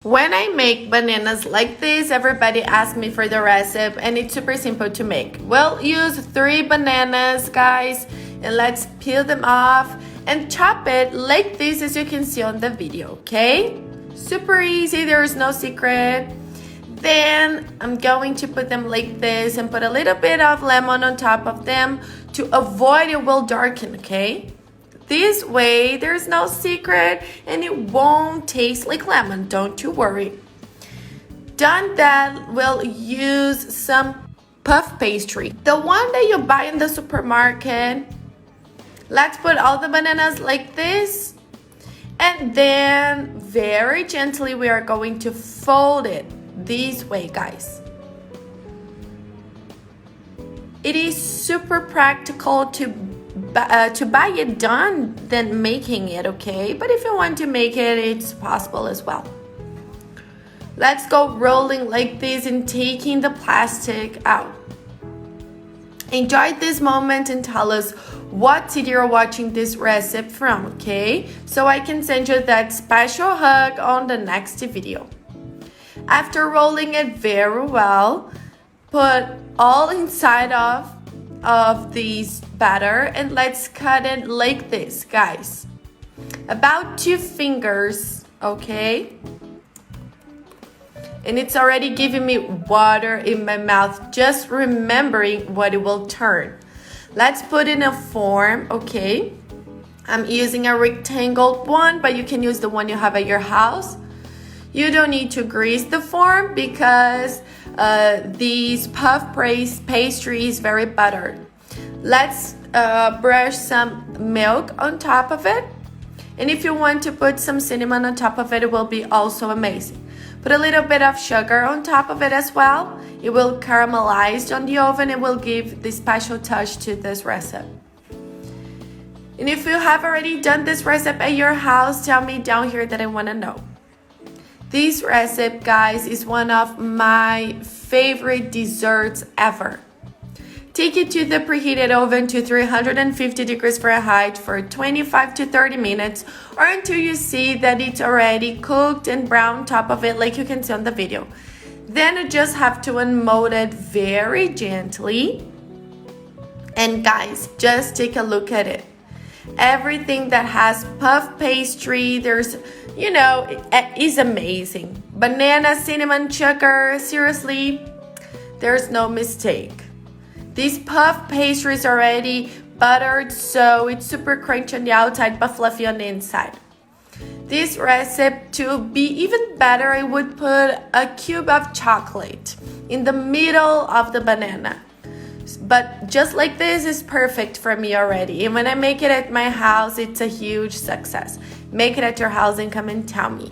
When I make bananas like this, everybody asks me for the recipe and it's super simple to make. We'll use 3 bananas, guys, and let's peel them off and chop it like this as you can see on the video, okay? Super easy, there's no secret. Then I'm going to put them like this and put a little bit of lemon on top of them to avoid it will darken, okay? This way, there's no secret and it won't taste like lemon, don't you worry. Done that, we'll use some puff pastry. The one that you buy in the supermarket. Let's put all the bananas like this. And then, very gently, we are going to fold it this way, guys. It is super practical to buy it done than making it, okay? But if you want to make it, it's possible as well. Let's go rolling like this and taking the plastic out. Enjoy this moment and tell us what city you're watching this recipe from, okay? So I can send you that special hug on the next video. After rolling it very well, put all inside of this batter and let's cut it like this, guys. About 2 fingers, okay? And it's already giving me water in my mouth, just remembering what it will turn. Let's put in a form, okay? I'm using a rectangle one, but you can use the one you have at your house. You don't need to grease the form because these puff pastry is very buttered. Let's brush some milk on top of it. And if you want to put some cinnamon on top of it, it will be also amazing. Put a little bit of sugar on top of it as well. It will caramelize on the oven. It will give the special touch to this recipe. And if you have already done this recipe at your house, tell me down here that I want to know. This recipe, guys, is one of my favorite desserts ever. Take it to the preheated oven to 350 degrees Fahrenheit for 25 to 30 minutes or until you see that it's already cooked and brown top of it like you can see on the video. Then you just have to unmold it very gently. And guys, just take a look at it. Everything that has puff pastry, there's, is amazing. Banana, cinnamon, sugar, seriously, there's no mistake. This puff pastry is already buttered, so it's super crunchy on the outside but fluffy on the inside. This recipe, to be even better, I would put a cube of chocolate in the middle of the banana. But just like this is perfect for me already. And when I make it at my house, it's a huge success. Make it at your house and come and tell me.